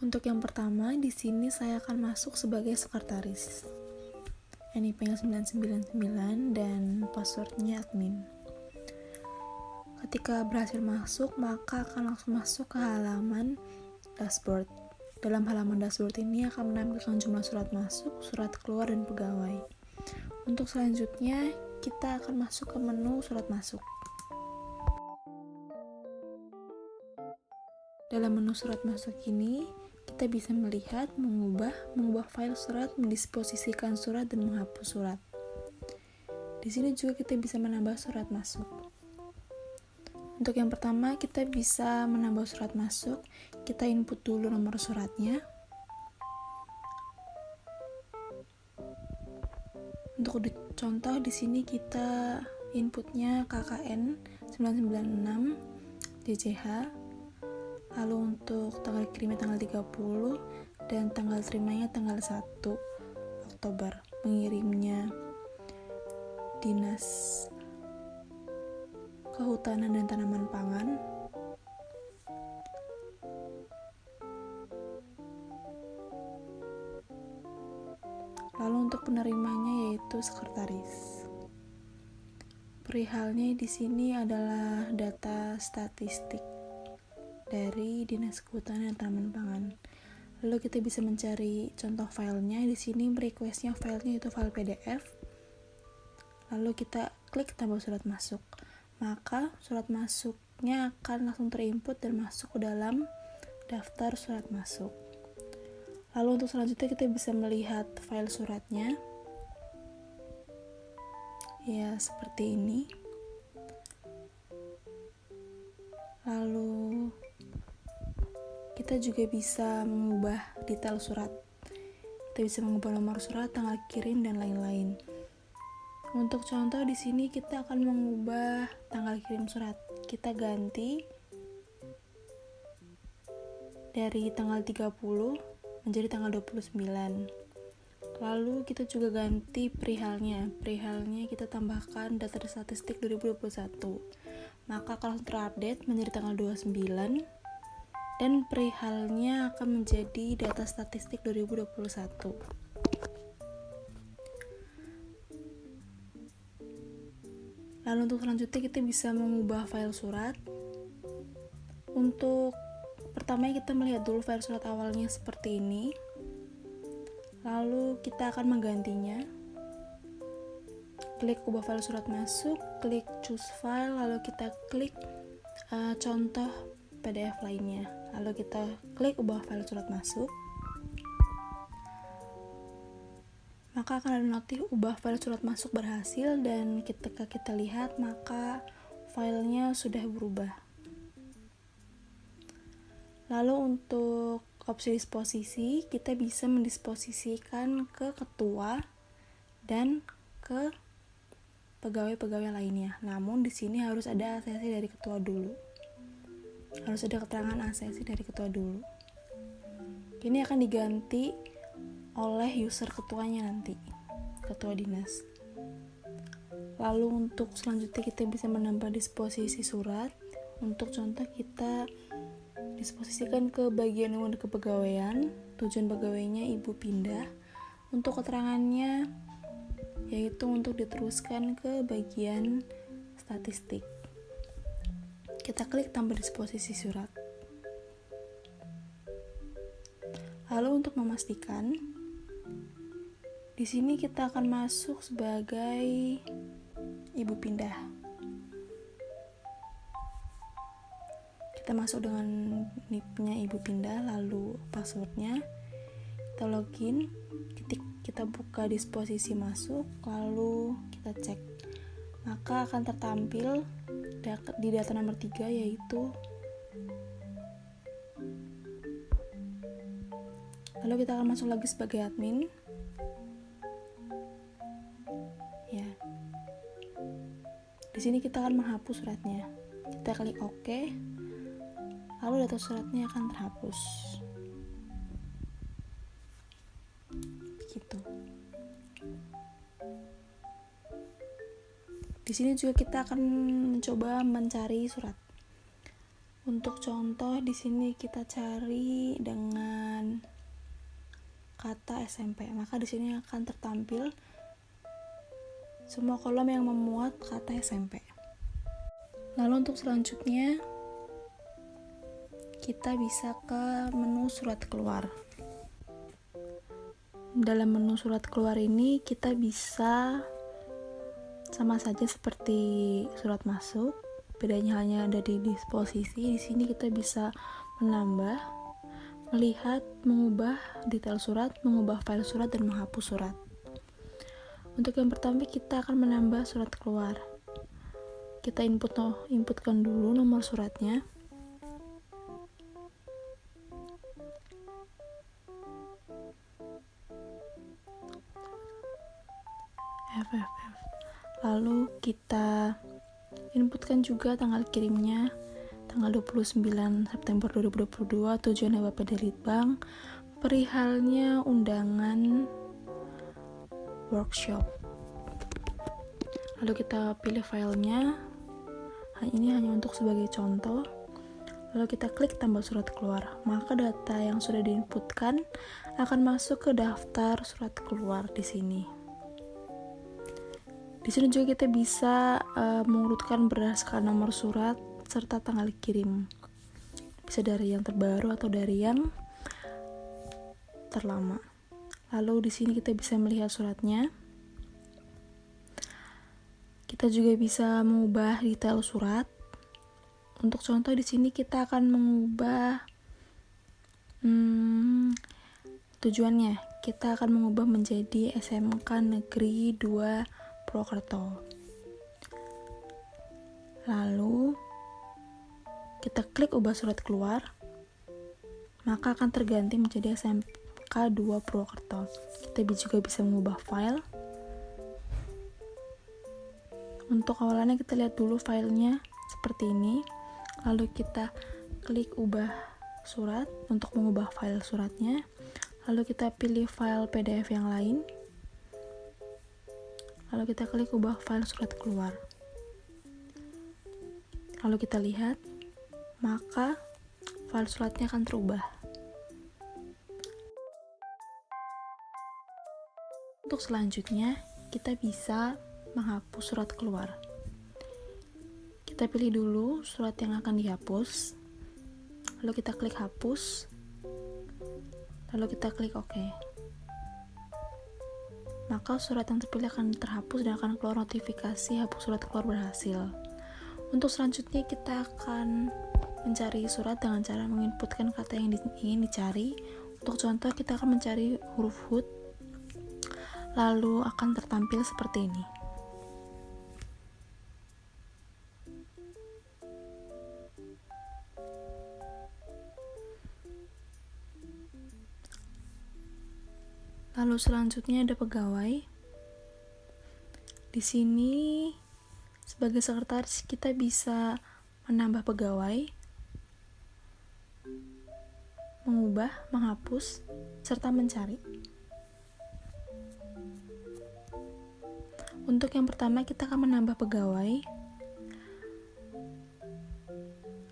Untuk yang pertama, di sini saya akan masuk sebagai sekretaris. NIP-nya 999 dan passwordnya admin. Ketika berhasil masuk, maka akan langsung masuk ke halaman dashboard. Dalam halaman dashboard ini akan menampilkan jumlah surat masuk, surat keluar, dan pegawai. Untuk selanjutnya, kita akan masuk ke menu surat masuk. Dalam menu surat masuk ini, kita bisa melihat, mengubah file surat, mendisposisikan surat, dan menghapus surat. Di sini juga kita bisa menambah surat masuk. Untuk yang pertama, kita bisa menambah surat masuk. Kita input dulu nomor suratnya. Untuk contoh di sini kita inputnya KKN 996 DCH. Lalu untuk tanggal kirimnya tanggal 30 dan tanggal terimanya tanggal 1 Oktober. Mengirimnya Dinas Kehutanan dan Tanaman Pangan. Lalu untuk penerimanya yaitu sekretaris. Perihalnya di sini adalah data statistik dari Dinas Kehutanan dan Tanaman Pangan. Lalu kita bisa mencari contoh filenya. Di sini requestnya filenya itu file PDF. Lalu kita klik tambah surat masuk. Maka surat masuknya akan langsung terinput dan masuk ke dalam daftar surat masuk. Lalu untuk selanjutnya kita bisa melihat file suratnya. Ya, seperti ini. Lalu kita juga bisa mengubah detail surat. Kita bisa mengubah nomor surat, tanggal kirim, dan lain-lain. Untuk contoh di sini kita akan mengubah tanggal kirim surat. Kita ganti dari tanggal 30 menjadi tanggal 29. Lalu kita juga ganti perihalnya. Perihalnya kita tambahkan data statistik 2021. Maka akan terupdate menjadi tanggal 29. Dan perihalnya akan menjadi data statistik 2021. Lalu untuk selanjutnya kita bisa mengubah file surat. Untuk pertama kita melihat dulu file surat awalnya seperti ini. Lalu kita akan menggantinya. Klik ubah file surat masuk, klik choose file, lalu kita klik contoh PDF lainnya. Lalu kita klik ubah file surat masuk. Maka akan ada notif ubah file surat masuk berhasil, dan ketika kita lihat maka filenya sudah berubah. Lalu untuk opsi disposisi, kita bisa mendisposisikan ke ketua dan ke pegawai-pegawai lainnya. Namun di sini harus ada ACC dari ketua dulu. Harus ada keterangan ACC dari ketua dulu. Ini akan diganti oleh user ketuanya nanti, ketua dinas. Lalu untuk selanjutnya kita bisa menambah disposisi surat. Untuk contoh kita disposisikan ke bagian umum kepegawaian, tujuan pegawainya ibu pindah. Untuk keterangannya yaitu untuk diteruskan ke bagian statistik. Kita klik tambah disposisi surat. Lalu untuk memastikan, di sini kita akan masuk sebagai ibu pindah. Kita masuk dengan NIP-nya ibu pindah, lalu passwordnya. Kita login, kita buka disposisi masuk, lalu kita cek. Maka akan tertampil di data nomor 3 yaitu, lalu kita akan masuk lagi sebagai admin. Ya. Di sini kita akan menghapus suratnya. Kita klik OK. Lalu data suratnya akan terhapus. Begitu. Di sini juga kita akan mencoba mencari surat. Untuk contoh di sini kita cari dengan kata SMP. Maka di sini akan tertampil semua kolom yang memuat kata SMP. Lalu untuk selanjutnya kita bisa ke menu surat keluar. Dalam menu surat keluar ini kita bisa sama saja seperti surat masuk, bedanya hanya ada di disposisi. Di sini kita bisa menambah, melihat, mengubah detail surat, mengubah file surat, dan menghapus surat. Untuk yang pertama kita akan menambah surat keluar. Kita inputkan dulu nomor suratnya. FFF. Lalu kita inputkan juga tanggal kirimnya, tanggal 29 September 2022, tujuannya Bapak dari Litbang, perihalnya undangan workshop. Lalu kita pilih filenya, ini hanya untuk sebagai contoh. Lalu kita klik tambah surat keluar, maka data yang sudah diinputkan akan masuk ke daftar surat keluar di sini. Di sini juga kita bisa mengurutkan berdasarkan nomor surat serta tanggal kirim. Bisa dari yang terbaru atau dari yang terlama. Lalu di sini kita bisa melihat suratnya. Kita juga bisa mengubah detail surat. Untuk contoh di sini kita akan mengubah tujuannya. Kita akan mengubah menjadi SMK Negeri 2 Purwokerto. Lalu kita klik ubah surat keluar, maka akan terganti menjadi SMK 2 Purwokerto. Kita juga bisa mengubah file. Untuk awalannya kita lihat dulu filenya seperti ini. Lalu kita klik ubah surat untuk mengubah file suratnya. Lalu kita pilih file PDF yang lain. Lalu kita klik ubah file surat keluar. Lalu kita lihat, maka file suratnya akan terubah. Untuk selanjutnya, kita bisa menghapus surat keluar. Kita pilih dulu surat yang akan dihapus. Lalu kita klik hapus. Lalu kita klik OK. Maka surat yang terpilih akan terhapus dan akan keluar notifikasi hapus surat keluar berhasil. Untuk selanjutnya kita akan mencari surat dengan cara menginputkan kata yang ingin dicari. Untuk contoh kita akan mencari huruf HUT, lalu akan tertampil seperti ini. Lalu selanjutnya ada pegawai. Di sini sebagai sekretaris kita bisa menambah pegawai, mengubah, menghapus, serta mencari. Untuk yang pertama kita akan menambah pegawai.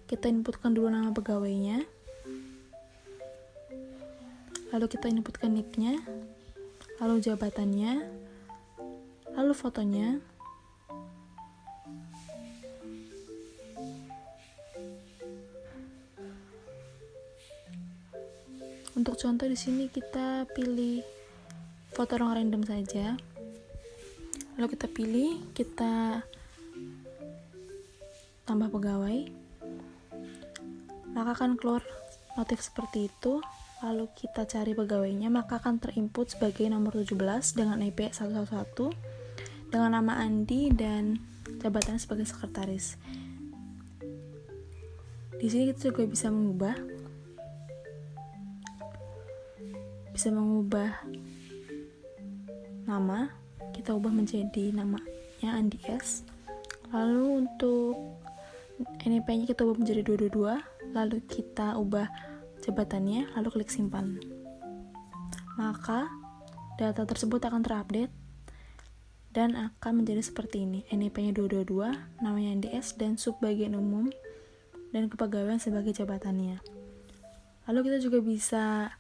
Kita inputkan dulu nama pegawainya. Lalu kita inputkan NIK-nya, lalu jabatannya, lalu fotonya. Untuk contoh di sini kita pilih foto orang random saja. Lalu kita pilih, kita tambah pegawai. Maka akan keluar notif seperti itu. Lalu kita cari pegawainya, maka akan terinput sebagai nomor 17 dengan IP 111 dengan nama Andi dan jabatannya sebagai sekretaris. Di sini kita juga bisa mengubah nama. Kita ubah menjadi namanya Andi S. Lalu untuk NIP-nya kita ubah menjadi 222. Lalu kita ubah jabatannya, lalu klik simpan. Maka data tersebut akan terupdate dan akan menjadi seperti ini. NIP-nya 222, namanya NDS, dan sub bagian umum dan kepegawaian sebagai jabatannya. Lalu kita juga bisa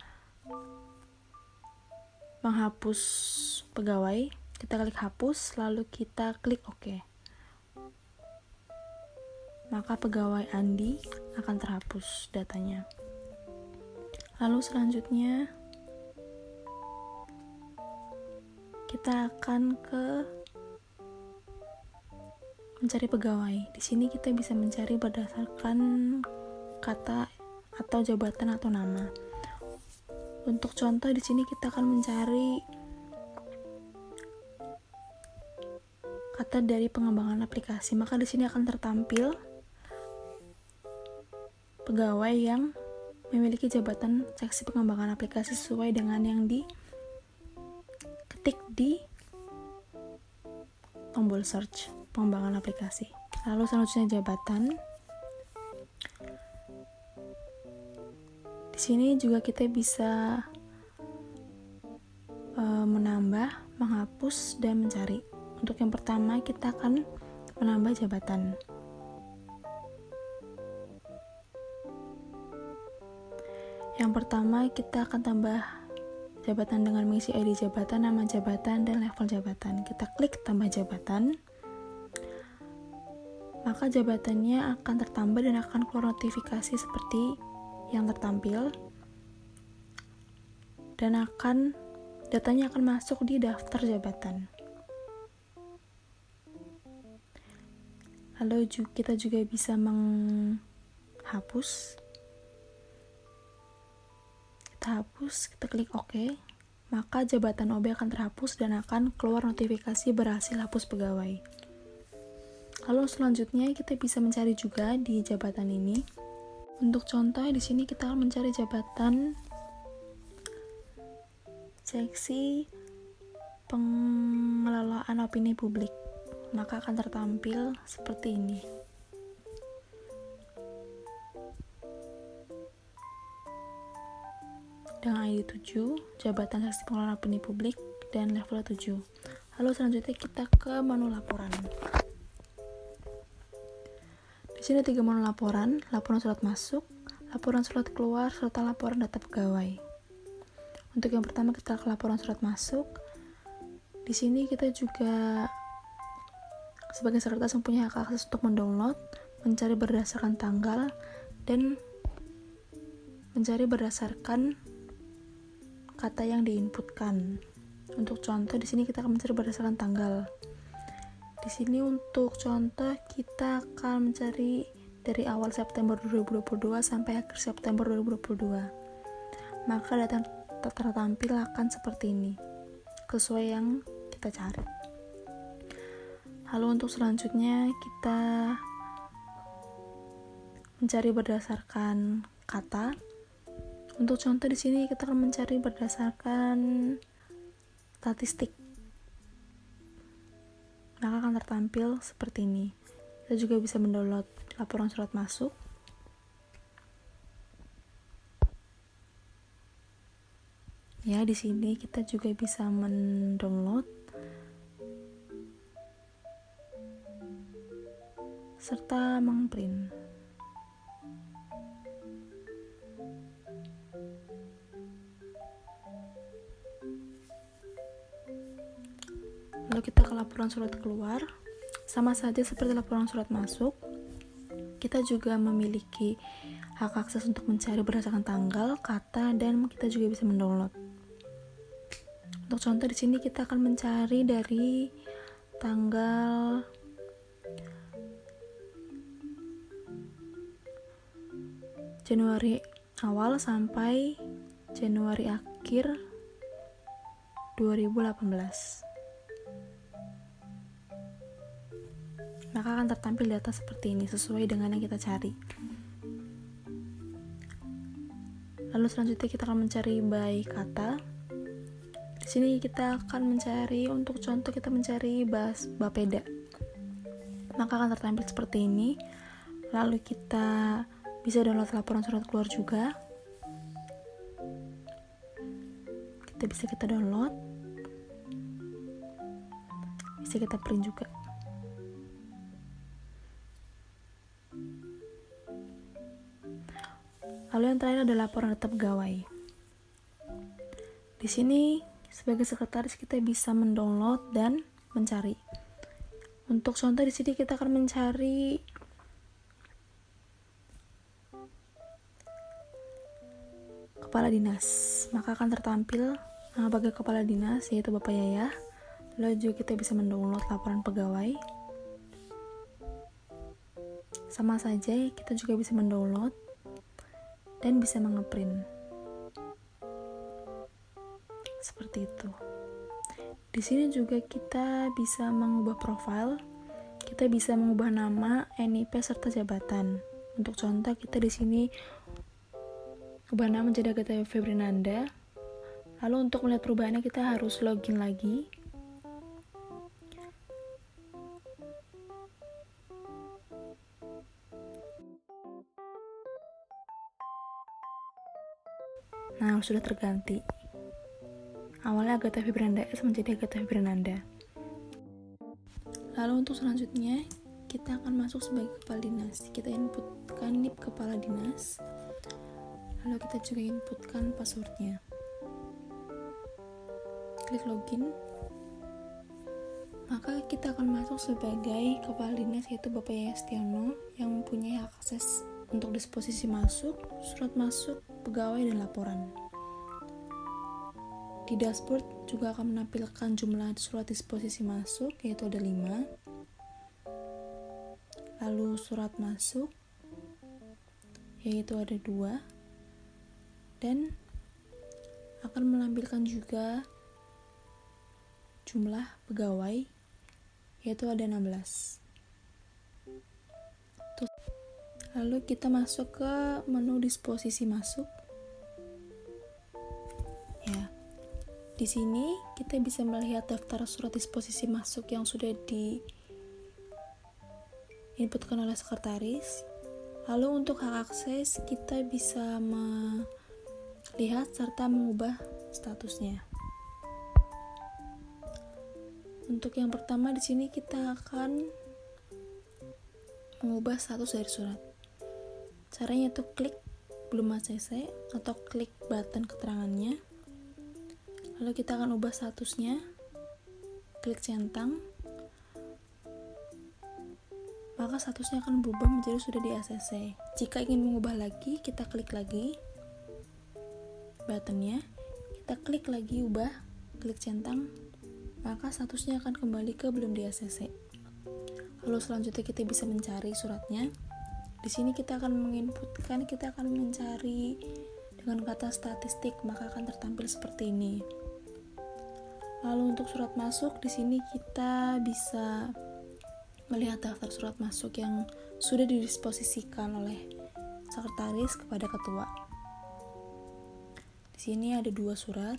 menghapus pegawai, kita klik hapus, lalu kita klik OK. Maka pegawai Andi akan terhapus datanya. Lalu selanjutnya kita akan ke mencari pegawai. Di sini kita bisa mencari berdasarkan kata atau jabatan atau nama. Untuk contoh di sini kita akan mencari kata dari pengembangan aplikasi. Maka di sini akan tertampil pegawai yang memiliki jabatan seksi pengembangan aplikasi sesuai dengan yang diketik di tombol search pengembangan aplikasi. Lalu selanjutnya jabatan. Di sini juga kita bisa menambah, menghapus, dan mencari. Untuk yang pertama kita akan menambah jabatan. Yang pertama kita akan tambah jabatan dengan mengisi ID jabatan, nama jabatan, dan level jabatan. Kita klik tambah jabatan, maka jabatannya akan tertambah dan akan keluar notifikasi seperti yang tertampil, dan datanya akan masuk di daftar jabatan. Lalu kita juga bisa menghapus. Kita hapus, kita klik OK, maka jabatan OB akan terhapus dan akan keluar notifikasi berhasil hapus pegawai. Lalu selanjutnya kita bisa mencari juga di jabatan ini. Untuk contoh di sini kita akan mencari jabatan seksi pengelolaan opini publik. Maka akan tertampil seperti ini. Dengan ID 7, jabatan seksi pengelolaan opini publik dan level 7. Lalu selanjutnya kita ke menu laporan. Di sini 3 menu laporan surat masuk, laporan surat keluar, serta laporan data pegawai. Untuk yang pertama kita ke laporan surat masuk. Di sini kita juga sebagai sekretariat mempunyai hak akses untuk mendownload, mencari berdasarkan tanggal, dan mencari berdasarkan kata yang diinputkan. Untuk contoh di sini kita akan mencari berdasarkan tanggal. Di sini untuk contoh kita akan mencari dari awal September 2022 sampai akhir September 2022. Maka data tertampil akan seperti ini, sesuai yang kita cari. Lalu untuk selanjutnya kita mencari berdasarkan kata. Untuk contoh di sini kita akan mencari berdasarkan statistik. Maka akan tertampil seperti ini. Kita juga bisa mendownload laporan surat masuk. Ya, di sini kita juga bisa mendownload serta mengprint. Lalu kita ke laporan surat keluar. Sama saja seperti laporan surat masuk. Kita juga memiliki hak akses untuk mencari berdasarkan tanggal, kata, dan kita juga bisa mendownload. Untuk contoh di sini kita akan mencari dari tanggal Januari awal sampai Januari akhir 2018. Maka akan tertampil data seperti ini sesuai dengan yang kita cari. Lalu selanjutnya kita akan mencari by kata. Di sini kita akan mencari, untuk contoh kita mencari Bapeda. Maka akan tertampil seperti ini. Lalu kita bisa download laporan surat keluar juga. Kita download. Bisa kita print juga. Lalu yang terakhir adalah laporan data pegawai. Di sini Sebagai sekretaris kita bisa mendownload dan mencari. Untuk contoh di sini kita akan mencari kepala dinas, maka akan tertampil nama bagi kepala dinas yaitu Bapak Yayah. Lalu juga kita bisa mendownload laporan pegawai. Sama saja kita juga bisa mendownload dan bisa mengeprint. Seperti itu. Di sini juga kita bisa mengubah profil, kita bisa mengubah nama, NIP serta jabatan. Untuk contoh kita di sini ubah nama menjadi Agatha Febrinanda. Lalu untuk melihat perubahannya kita harus login lagi. Nah, sudah terganti. Awalnya Agatha Febrinanda S menjadi Agatha Febrinanda. Lalu untuk selanjutnya kita akan masuk sebagai kepala dinas. Kita inputkan NIP kepala dinas. Lalu kita juga inputkan passwordnya. Klik login. Maka kita akan masuk sebagai kepala dinas yaitu Bapak Yayah Setiono yang mempunyai hak akses untuk disposisi masuk, surat masuk, pegawai, dan laporan. Di dashboard juga akan menampilkan jumlah surat disposisi masuk yaitu ada 5. Lalu surat masuk yaitu ada 2. Dan akan menampilkan juga jumlah pegawai yaitu ada 16. Lalu kita masuk ke menu disposisi masuk. Ya. Di sini kita bisa melihat daftar surat disposisi masuk yang sudah diinputkan oleh sekretaris. Lalu untuk hak akses kita bisa melihat serta mengubah statusnya. Untuk yang pertama di sini kita akan mengubah status dari surat. Caranya itu klik belum ACC atau klik button keterangannya. Lalu kita akan ubah statusnya. Klik centang. Maka statusnya akan berubah menjadi sudah di ACC. Jika ingin mengubah lagi, kita klik lagi buttonnya. Kita klik lagi ubah, klik centang. Maka statusnya akan kembali ke belum di ACC. Lalu selanjutnya kita bisa mencari suratnya. Di sini kita akan menginputkan, kita akan mencari dengan kata statistik, maka akan tertampil seperti ini. Lalu untuk surat masuk, di sini kita bisa melihat daftar surat masuk yang sudah didisposisikan oleh sekretaris kepada ketua. Di sini ada 2 surat.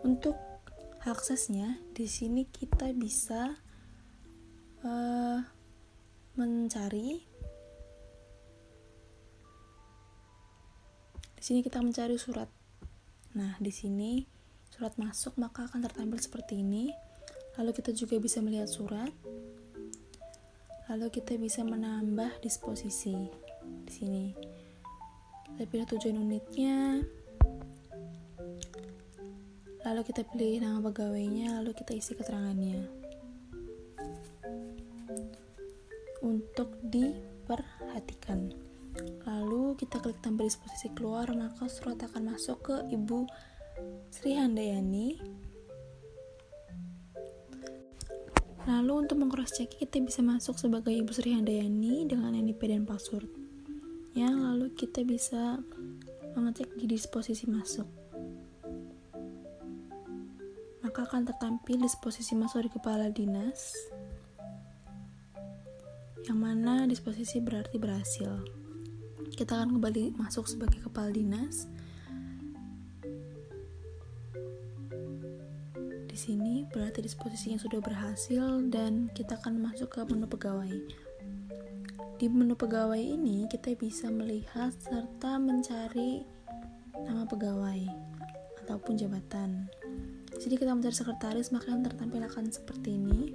Untuk aksesnya, di sini kita bisa mencari. Di sini kita mencari surat. Nah, di sini surat masuk maka akan tertampil seperti ini. Lalu kita juga bisa melihat surat. Lalu kita bisa menambah disposisi. Di sini kita pilih tujuan unitnya. Lalu kita pilih nama pegawainya, lalu kita isi keterangannya. Untuk diperhatikan. Lalu kita klik tambah disposisi keluar, maka surat akan masuk ke Ibu Sri Handayani. Lalu untuk meng-cross-check kita bisa masuk sebagai Ibu Sri Handayani dengan NIP dan password. Ya, lalu kita bisa mengecek di disposisi masuk. Maka akan tertampil disposisi masuk di kepala dinas, yang mana disposisi berarti berhasil. Kita akan kembali masuk sebagai kepala dinas. Di sini berarti disposisinya sudah berhasil dan kita akan masuk ke menu pegawai. Di menu pegawai ini kita bisa melihat serta mencari nama pegawai ataupun jabatan. Jadi kita mencari sekretaris, maka yang tertampil akan seperti ini.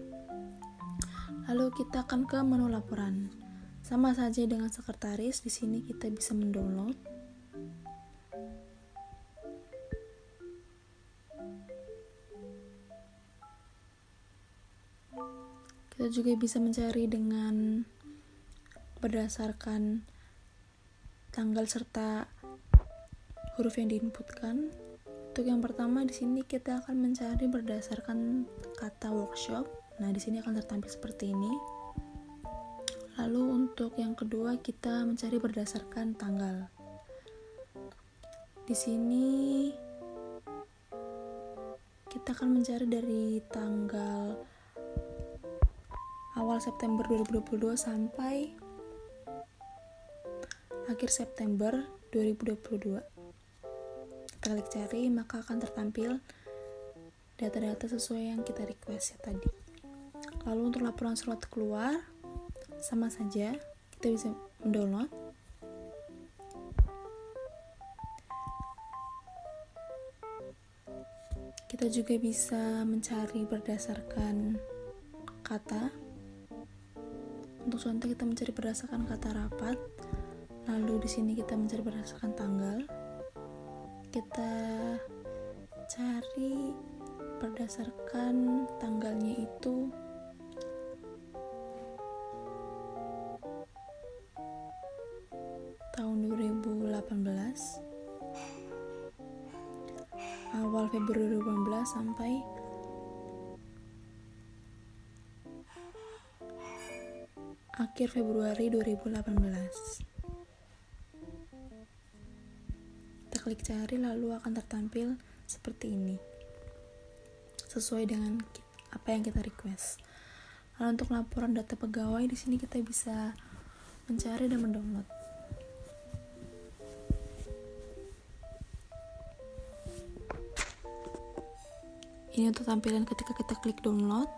Lalu kita akan ke menu laporan. Sama saja dengan sekretaris, di sini kita bisa mendownload. juga bisa mencari dengan berdasarkan tanggal serta huruf yang diinputkan. Untuk yang pertama di sini kita akan mencari berdasarkan kata workshop. Nah, di sini akan tertampil seperti ini. Lalu untuk yang kedua kita mencari berdasarkan tanggal. Di sini kita akan mencari dari tanggal awal September 2022 sampai akhir September 2022. Kita klik cari, maka akan tertampil data-data sesuai yang kita request ya tadi. Lalu untuk laporan surat keluar sama saja, kita bisa mendownload. Kita juga bisa mencari berdasarkan kata. Untuk contoh kita mencari berdasarkan kata rapat. Lalu di sini kita mencari berdasarkan tanggal. Kita cari berdasarkan tanggalnya itu tahun 2018, awal Februari 2018 sampai akhir Februari 2018. Kita klik cari, lalu akan tertampil seperti ini sesuai dengan apa yang kita request. Lalu untuk laporan data pegawai, di sini kita bisa mencari dan mendownload. Ini untuk tampilan ketika kita klik download.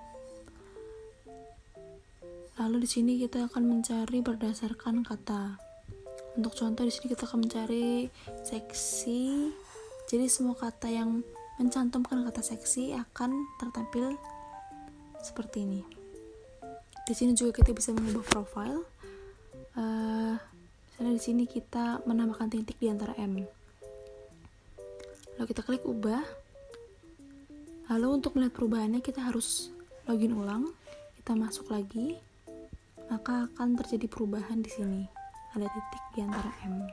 Lalu di sini kita akan mencari berdasarkan kata. Untuk contoh di sini kita akan mencari seksi. Jadi semua kata yang mencantumkan kata seksi akan tertampil seperti ini. Di sini juga kita bisa mengubah profile. Misalnya di sini kita menambahkan titik di antara M. Lalu kita klik ubah. Lalu untuk melihat perubahannya kita harus login ulang. Kita masuk lagi, maka akan terjadi perubahan di sini. Ada titik di antara M,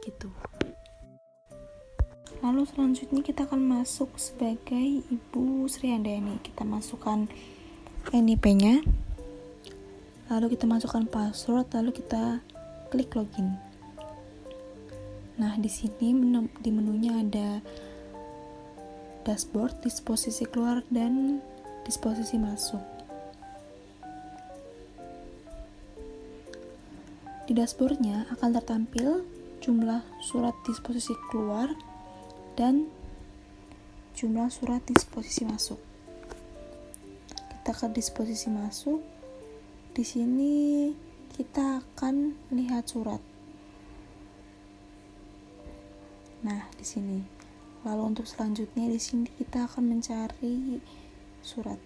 gitu. Lalu selanjutnya kita akan masuk sebagai Ibu Sri Handayani. Kita masukkan NIP-nya, lalu kita masukkan password, lalu kita klik login. Nah, di sini di menunya ada dashboard, disposisi keluar, dan disposisi masuk. Di dashboardnya akan tertampil jumlah surat disposisi keluar dan jumlah surat disposisi masuk. Kita ke disposisi masuk. Di sini kita akan lihat surat. Nah, di sini. Lalu untuk selanjutnya di sini kita akan mencari surat.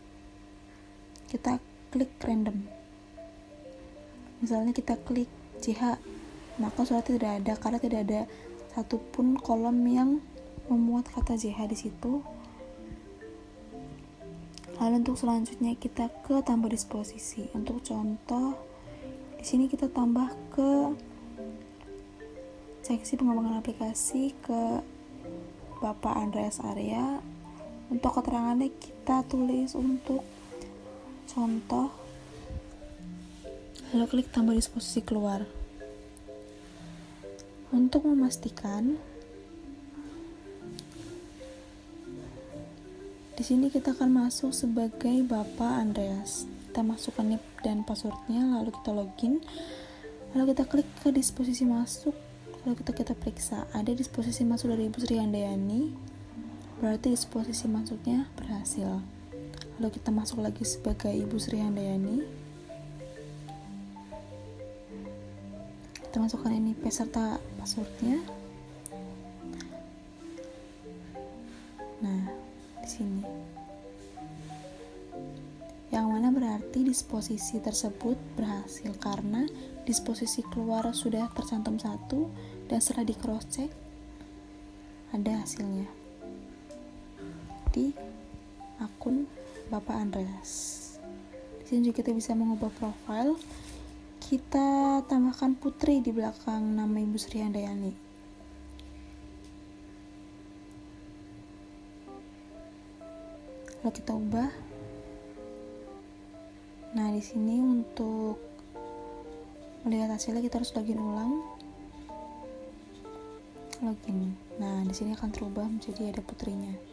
Kita klik random. Misalnya kita klik CH, maka suratnya tidak ada karena tidak ada satupun kolom yang memuat kata JH di situ. Lalu untuk selanjutnya kita ke tambah disposisi. Untuk contoh di sini kita tambah ke seksi pengembangan aplikasi ke Bapak Andreas Arya. Untuk keterangannya kita tulis untuk contoh, lalu klik tambah disposisi keluar. Untuk memastikan, di sini kita akan masuk sebagai Bapak Andreas. Kita masukkan NIP dan passwordnya, lalu kita login, lalu kita klik ke disposisi masuk, lalu kita periksa ada disposisi masuk dari Ibu Sri Handayani, berarti disposisi masuknya berhasil. Lalu kita masuk lagi sebagai Ibu Sri Handayani. Kita masukkan NIP serta passwordnya. Nah, di sini. Yang mana berarti disposisi tersebut berhasil karena disposisi keluar sudah tercantum 1 dan setelah di cross check ada hasilnya di akun Bapak Andreas. Di sini juga kita bisa mengubah profile. Kita tambahkan Putri di belakang nama Ibu Sri Handayani. Lalu kita ubah. Nah, di sini untuk melihat hasilnya kita harus login ulang. Login. Nah, di sini akan terubah menjadi ada putrinya.